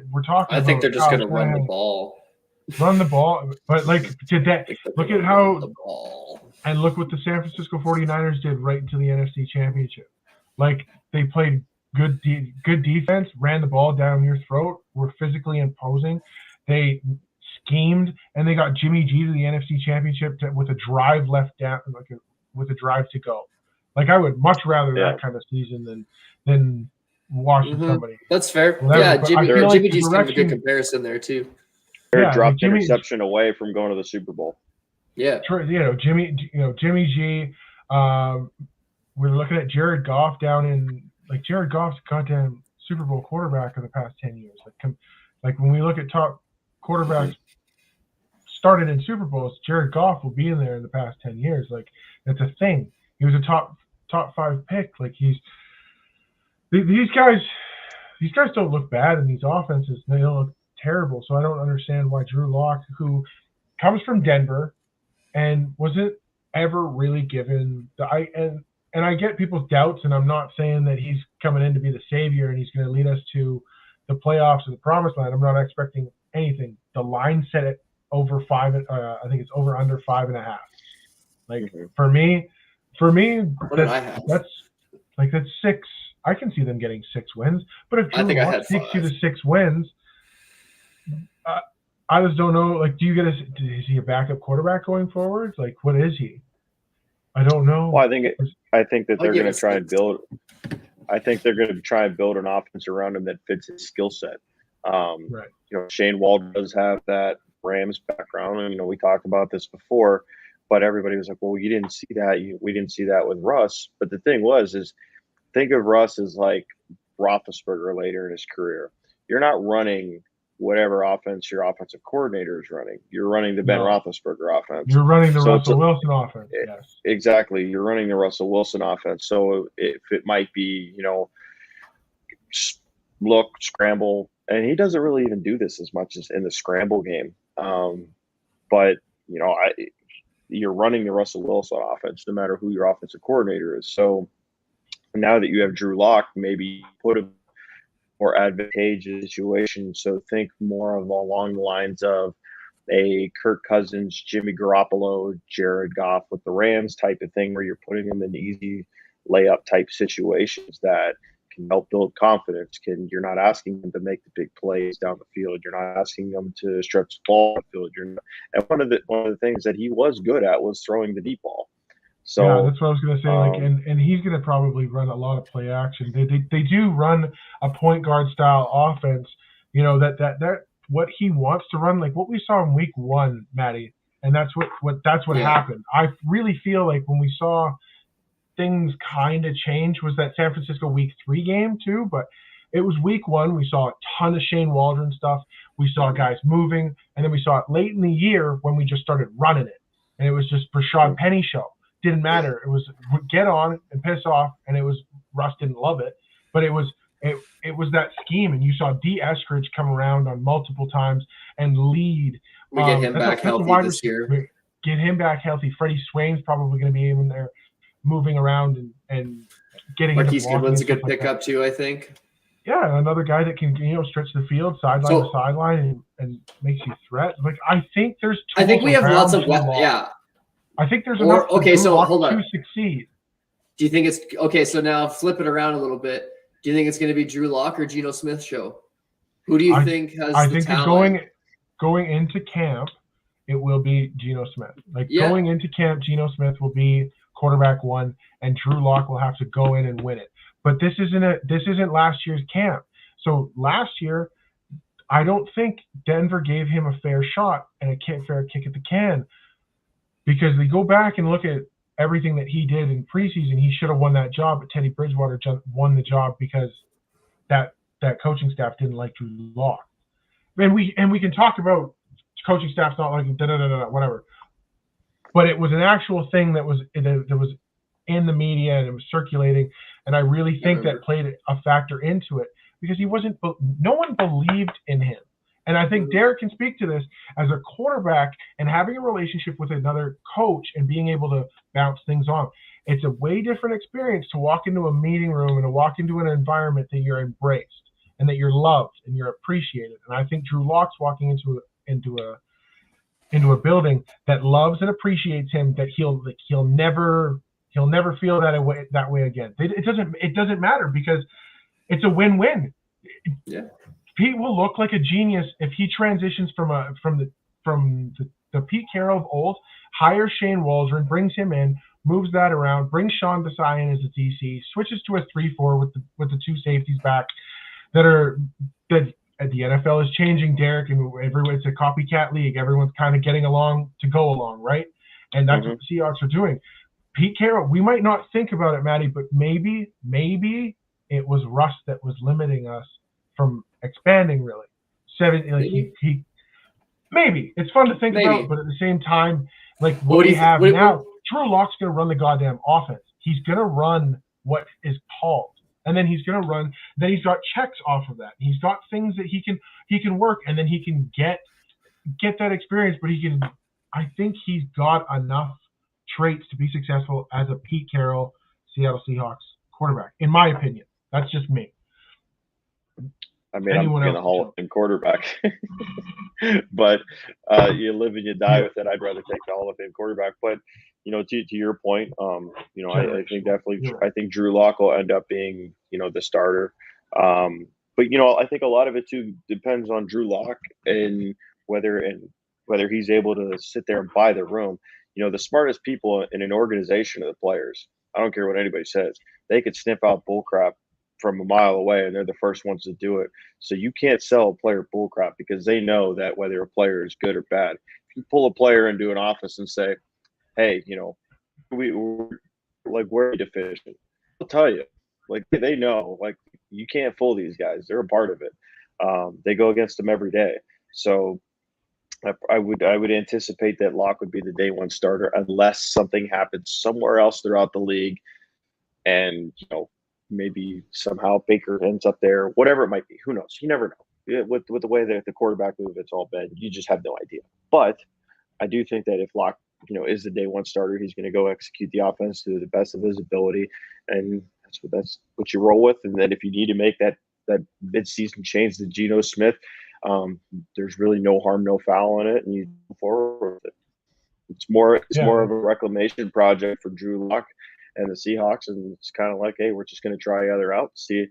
Speaker 1: we're talking.
Speaker 2: I think they're just going to run the ball.
Speaker 1: Run the ball, but like look at how and look what the San Francisco 49ers did right into the NFC Championship. Like they played good defense, ran the ball down your throat, were physically imposing. They schemed, and they got Jimmy G to the NFC Championship with a drive left down, with a drive to go. Like I would much rather that kind of season than watching somebody.
Speaker 2: That's fair. Jimmy G's kind of a good comparison there too.
Speaker 3: They're dropped interception away from going to the Super Bowl.
Speaker 2: Yeah.
Speaker 1: Jimmy G. We're looking at Jared Goff down in, like, Jared Goff's a goddamn Super Bowl quarterback of the past 10 years. Like when we look at top quarterbacks started in Super Bowls, Jared Goff will be in there in the past 10 years. Like it's a thing. He was a top 5 pick. Like these guys don't look bad in these offenses. They don't look terrible. So I don't understand why Drew Lock, who comes from Denver and wasn't ever really given and I get people's doubts, and I'm not saying that he's coming in to be the savior and he's going to lead us to the playoffs or the promised land. I'm not expecting anything. The line set it over 5. I think it's over under 5.5. Like for me, that's 6. I can see them getting 6 wins. But if Drew Lock takes you to 6 wins, I just don't know. Like, is he a backup quarterback going forward? Like, what is he? I don't know.
Speaker 3: Well, I think that they're going to try and build. I think they're going to try and build an offense around him that fits his skill set.
Speaker 1: Right.
Speaker 3: Shane Waldron does have that Rams background, and we talked about this before. But everybody was like, "Well, you didn't see that. We didn't see that with Russ." But the thing is think of Russ as like Roethlisberger later in his career. You're not running whatever offense your offensive coordinator is running. You're running the Ben Roethlisberger offense.
Speaker 1: You're running the Russell Wilson offense. Yes.
Speaker 3: Exactly. You're running the Russell Wilson offense. So if it might be, look, scramble, and he doesn't really even do this as much as in the scramble game. But you're running the Russell Wilson offense no matter who your offensive coordinator is. So now that you have Drew Lock, maybe put him more advantageous situation. So think more of along the lines of a Kirk Cousins, Jimmy Garoppolo, Jared Goff with the Rams type of thing, where you're putting them in easy layup type situations that can help build confidence. You're not asking them to make the big plays down the field. You're not asking them to stretch the ball down the field. And one of the things that he was good at was throwing the deep ball. So
Speaker 1: yeah, that's what I was going to say. And he's going to probably run a lot of play action. They do run a point guard style offense. That what he wants to run, like what we saw in week 1, Maddie, and that's what happened. I really feel like when we saw things kind of change was that San Francisco week 3 game too, but it was week 1. We saw a ton of Shane Waldron stuff. We saw guys moving, and then we saw it late in the year when we just started running it, and it was just Rashad Penny show. Didn't matter. It was get on and piss off, and it was Russ didn't love it, but it was that scheme, and you saw D. Eskridge come around on multiple times and lead.
Speaker 2: We get him back healthy this year.
Speaker 1: Get him back healthy. Freddie Swain's probably going to be in there. moving around and getting into
Speaker 2: Marquise
Speaker 1: blocking.
Speaker 2: Goodwin's a
Speaker 1: and stuff
Speaker 2: good
Speaker 1: like
Speaker 2: pickup
Speaker 1: that.
Speaker 2: too, I think.
Speaker 1: Yeah, another guy that can stretch the field sideline to sideline and makes you threat. Like I think there's tools
Speaker 2: I think we have lots of
Speaker 1: yeah. I think there's
Speaker 2: enough
Speaker 1: for Drew Lock to succeed.
Speaker 2: Do you think it's okay? So now flip it around a little bit. Do you think it's going to be Drew Lock or Geno Smith show? Who do you think has the talent?
Speaker 1: Going into camp, it will be Geno Smith. Going into camp, Geno Smith will be quarterback 1, and Drew Lock will have to go in and win it. But this isn't last year's camp. So last year, I don't think Denver gave him a fair shot and a fair kick at the can, because they go back and look at everything that he did in preseason. He should have won that job, but Teddy Bridgewater won the job because that coaching staff didn't like Drew Lock. And we can talk about coaching staff's not like whatever, but it was an actual thing that was in the media and it was circulating, and I really think that played a factor into it because no one believed in him. And I think Derek can speak to this as a quarterback and having a relationship with another coach and being able to bounce things off. It's a way different experience to walk into a meeting room and to walk into an environment that you're embraced and that you're loved and you're appreciated. And I think Drew Lock's walking into a building that loves and appreciates him, that he'll never feel that way again. It doesn't matter because it's a win-win.
Speaker 2: Yeah.
Speaker 1: Pete will look like a genius if he transitions from the Pete Carroll of old, hires Shane Waldron, brings him in, moves that around, brings Sean Desai in as a DC, switches to a 3-4 with the 2 safeties back that the NFL is changing, Derek, and it's a copycat league. Everyone's kind of getting along to go along, right? And that's what the Seahawks are doing. Pete Carroll, we might not think about it, Matty, but maybe it was Russ that was limiting us from expanding really. Maybe it's fun to think about, but at the same time, like what we have now, Drew Lock's going to run the goddamn offense. He's going to run what is called, and then he's going to run. Then he's got checks off of that. He's got things that he can work, and then he can get that experience. But I think he's got enough traits to be successful as a Pete Carroll Seattle Seahawks quarterback, in my opinion. That's just me.
Speaker 3: I mean, I'm in the Hall of Fame quarterback, but you live and you die with it. I'd rather take the Hall of Fame quarterback. But to your point, I think definitely, I think Drew Lock will end up being the starter. But I think a lot of it too depends on Drew Lock and whether he's able to sit there and buy the room. The smartest people in an organization are the players. I don't care what anybody says. They could sniff out bullcrap from a mile away, and they're the first ones to do it. So you can't sell a player bullcrap because they know that whether a player is good or bad. If you pull a player into an office and say, "Hey, we're we're deficient," they'll tell you. They know. You can't fool these guys. They're a part of it. They go against them every day. So I would anticipate that Locke would be the day 1 starter unless something happens somewhere else throughout the league, and maybe somehow Baker ends up there, whatever it might be. Who knows? You never know. With the way that the quarterback move, it's all bad. You just have no idea. But I do think that if Locke, is the day 1 starter, he's going to go execute the offense to the best of his ability, and that's what you roll with. And then if you need to make that mid-season change to Geno Smith, there's really no harm, no foul in it, and you go forward with it. It's more of a reclamation project for Drew Lock and the Seahawks, and it's kind of like, hey, we're just going to try each other out, see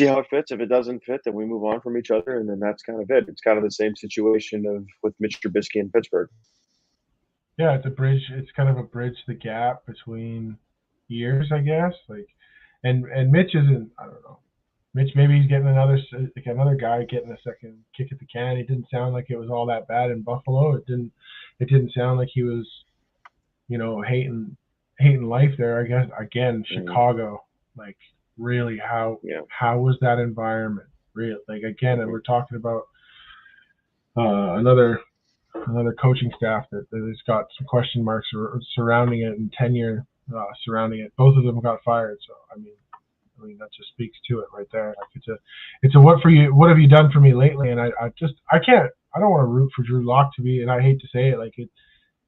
Speaker 3: how it fits. If it doesn't fit, then we move on from each other, and then that's kind of it. It's kind of the same situation with Mitch Trubisky in Pittsburgh.
Speaker 1: Yeah, it's a bridge. It's kind of a bridge the gap between years, I guess. And Mitch isn't. I don't know. Mitch, maybe he's getting another guy getting a second kick at the can. It didn't sound like it was all that bad in Buffalo. It didn't sound like he was, hating life there. I guess again, Chicago, really, how was that environment? Really, again, and we're talking about another coaching staff that has got some question marks surrounding it and tenure surrounding it. Both of them got fired, so I mean that just speaks to it right there. It's a what have you done for me lately? And I don't want to root for Drew Lock to be, and I hate to say it,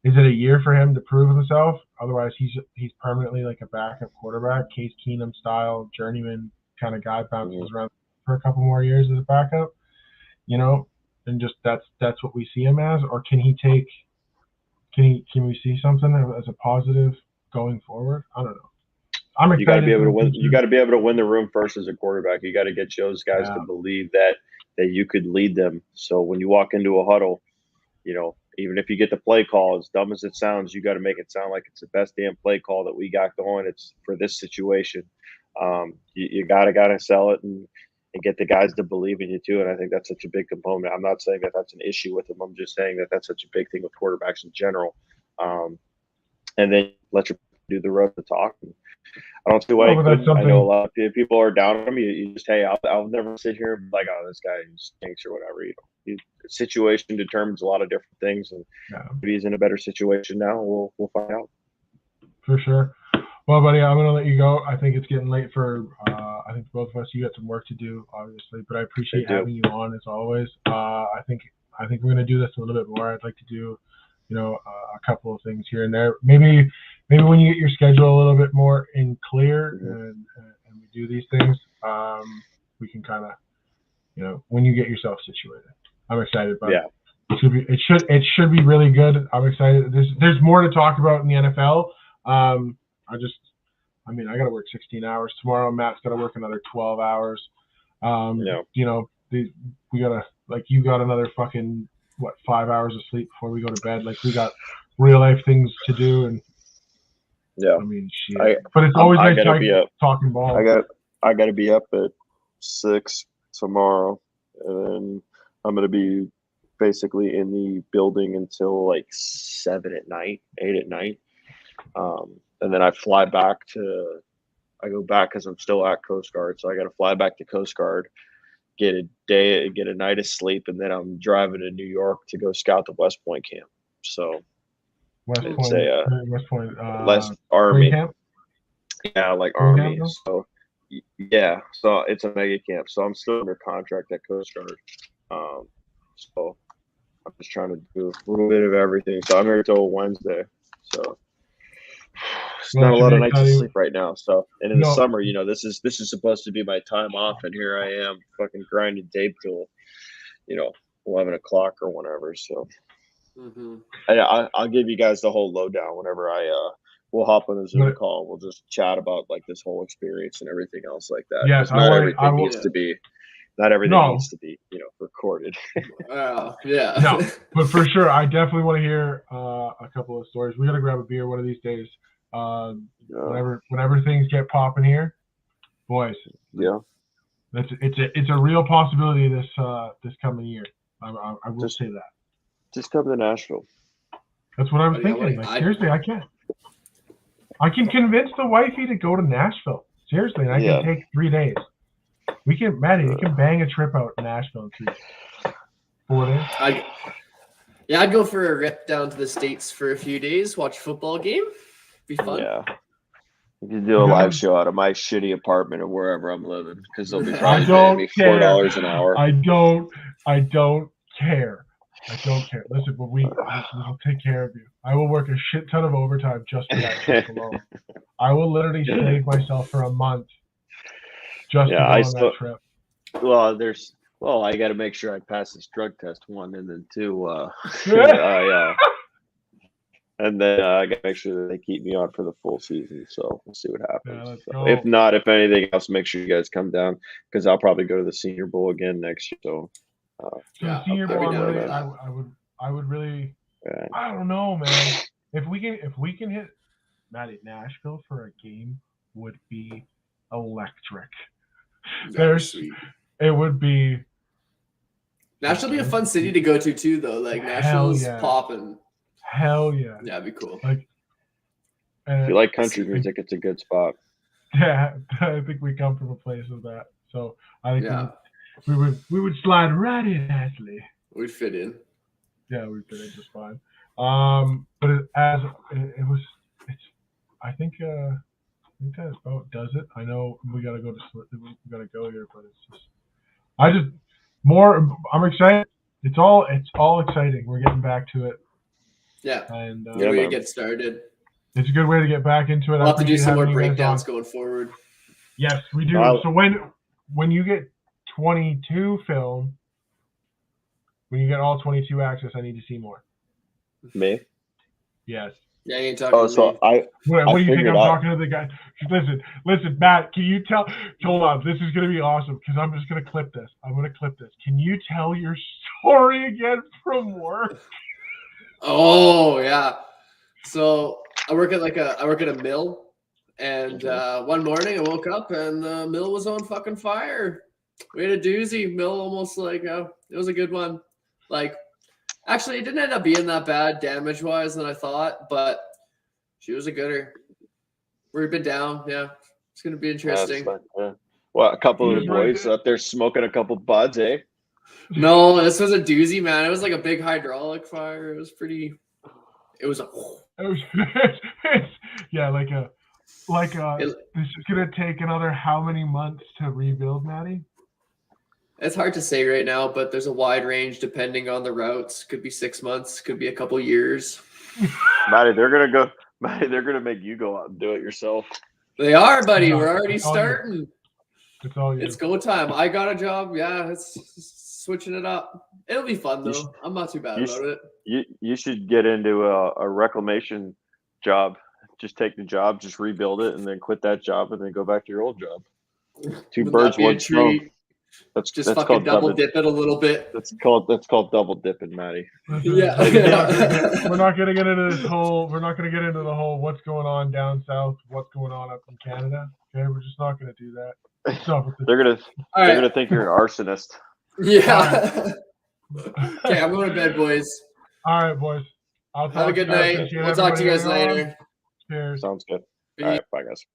Speaker 1: Is it a year for him to prove himself? Otherwise, he's permanently like a backup quarterback, Case Keenum style, journeyman kind of guy, bounces around for a couple more years as a backup, and just that's what we see him as, or can we see something as a positive going forward? I don't know. I'm excited.
Speaker 3: You got to be able to win. You got to be able to win the room first as a quarterback. You got to get those guys to believe that you could lead them. So when you walk into a huddle, even if you get the play call, as dumb as it sounds, you got to make it sound like it's the best damn play call that we got going. It's for this situation. You gotta sell it and get the guys to believe in you too. And I think that's such a big component. I'm not saying that that's an issue with them. I'm just saying that that's such a big thing with quarterbacks in general. And then let you do the rest of the talk. I don't see why. I know a lot of people are down on him. You just, hey, I'll never sit here and be like, oh, this guy stinks or whatever. Situation determines a lot of different things, and if he's in a better situation now, we'll find out.
Speaker 1: For sure. Well, buddy, I'm gonna let you go. I think it's getting late for I think both of us. You got some work to do, obviously, but I appreciate having you on as always. I think we're gonna do this a little bit more. I'd like to do, a couple of things here and there. Maybe when you get your schedule a little bit more in clear and we do these things, we can kind of, when you get yourself situated. I'm excited about it. It should be really good. I'm excited. There's more to talk about in the NFL. I got to work 16 hours tomorrow. Matt's got to work another 12 hours. We gotta, like, you got another fucking 5 hours of sleep before we go to bed. Like, we got real life things to do, and shit. But it's always nice talking ball.
Speaker 3: I got to be up at 6 tomorrow, and then I'm going to be basically in the building until like 7 at night, 8 at night. And then I fly back I go back because I'm still at Coast Guard. So I got to fly back to Coast Guard, get a night of sleep. And then I'm driving to New York to go scout the West Point camp. So
Speaker 1: West Point,
Speaker 3: Army
Speaker 1: camp?
Speaker 3: Yeah, like Army. So yeah, so it's a mega camp. So I'm still under contract at Coast Guard. So I'm just trying to do a little bit of everything. So I'm here till Wednesday. So it's not a lot of nights of sleep right now. So, and in the summer, this is supposed to be my time off, and here I am fucking grinding tape till 11 o'clock or whatever. So I'll give you guys the whole lowdown whenever we'll hop on a Zoom call. We'll just chat about like this whole experience and everything else like that.
Speaker 1: Yes,
Speaker 3: not everything needs to be recorded.
Speaker 1: No, but for sure, I definitely want to hear a couple of stories. We got to grab a beer one of these days. Whenever things get popping here, boys.
Speaker 3: Yeah,
Speaker 1: it's a real possibility this coming year. I will say that.
Speaker 3: Just come to Nashville.
Speaker 1: That's what I was thinking. Seriously, I can convince the wifey to go to Nashville. Seriously, and I can take 3 days. We can, Maddie, you can bang a trip out in Nashville in 3 days. 4 days.
Speaker 2: I'd go for a rip down to the States for a few days, watch a football game. Be fun. Yeah.
Speaker 3: You can do a live show out of my shitty apartment or wherever I'm living, because they'll be probably paying me $4 an hour.
Speaker 1: I don't care. I don't care. Listen, but we will take care of you. I will work a shit ton of overtime just for that trip alone. I will literally save myself for a month just to go on that trip.
Speaker 3: Well, I got to make sure I pass this drug test, 1, and then 2. And then I got to make sure that they keep me on for the full season. So we'll see what happens. If not, if anything else, make sure you guys come down, because I'll probably go to the Senior Bowl again next year. So
Speaker 1: Senior Bowl, I would really. Yeah. I don't know, man. If we can hit Maddie, Nashville for a game would be electric. It would be.
Speaker 2: Nashville would be a fun city to go to too, though. Like Nashville's popping.
Speaker 1: Hell yeah.
Speaker 2: Yeah, it'd be cool.
Speaker 3: If you like country music, it's a good spot.
Speaker 1: Yeah, I think we come from a place of that. So I think we would slide right in, actually.
Speaker 2: We'd fit in.
Speaker 1: Yeah, we'd fit in just fine. But I think that about does it. I know we gotta go here, but it's just I'm excited. It's all exciting. We're getting back to it.
Speaker 2: Yeah.
Speaker 1: And
Speaker 2: good way to get started.
Speaker 1: It's a good way to get back into it.
Speaker 2: We'll have to do some more breakdowns going forward.
Speaker 1: Yes, we do. So when you get 22 film, when you get all 22 access, I need to see more.
Speaker 3: Me?
Speaker 1: Yes.
Speaker 2: Yeah, you ain't talking to
Speaker 3: so
Speaker 2: me.
Speaker 1: What do you think I'm talking to the guy? Listen, Matt, can you tell? Hold on, this is going to be awesome because I'm just going to clip this. Can you tell your story again from work?
Speaker 2: Oh, yeah. So I work at a mill, and one morning I woke up and the mill was on fucking fire. We had a doozy. Mill almost it was a good one. Actually, it didn't end up being that bad damage-wise than I thought, but she was a gooder. We've been down, yeah. It's going to be interesting.
Speaker 3: Yeah. Well, a couple of the boys up there smoking a couple buds, eh?
Speaker 2: No, this was a doozy, man. It was like a big hydraulic fire. It was
Speaker 1: yeah, this is going to take another how many months to rebuild, Maddie?
Speaker 2: It's hard to say right now, but there's a wide range depending on the routes. Could be 6 months, could be a couple years.
Speaker 3: Maddie, they're gonna make you go out and do it yourself.
Speaker 2: They are, buddy. We're already starting.
Speaker 1: It's all you.
Speaker 2: It's go time. I got a job. Yeah, it's switching it up. It'll be fun though. I'm not too bad about it.
Speaker 3: You should get into a reclamation job. Just take the job, just rebuild it, and then quit that job, and then go back to your old job. Two birds, one stone. That's
Speaker 2: fucking double dip it a little bit.
Speaker 3: That's called double dipping, Maddie.
Speaker 2: Yeah.
Speaker 1: We're not gonna get into this whole. We're not gonna get into the whole what's going on down south, what's going on up in Canada. Okay, we're just not gonna do that.
Speaker 3: They're gonna think you're an arsonist.
Speaker 2: Yeah. Okay, I'm going to bed, boys.
Speaker 1: All right, boys.
Speaker 2: Have a good night. We'll talk to you guys later.
Speaker 1: Cheers.
Speaker 3: Sounds good. All right, bye, guys.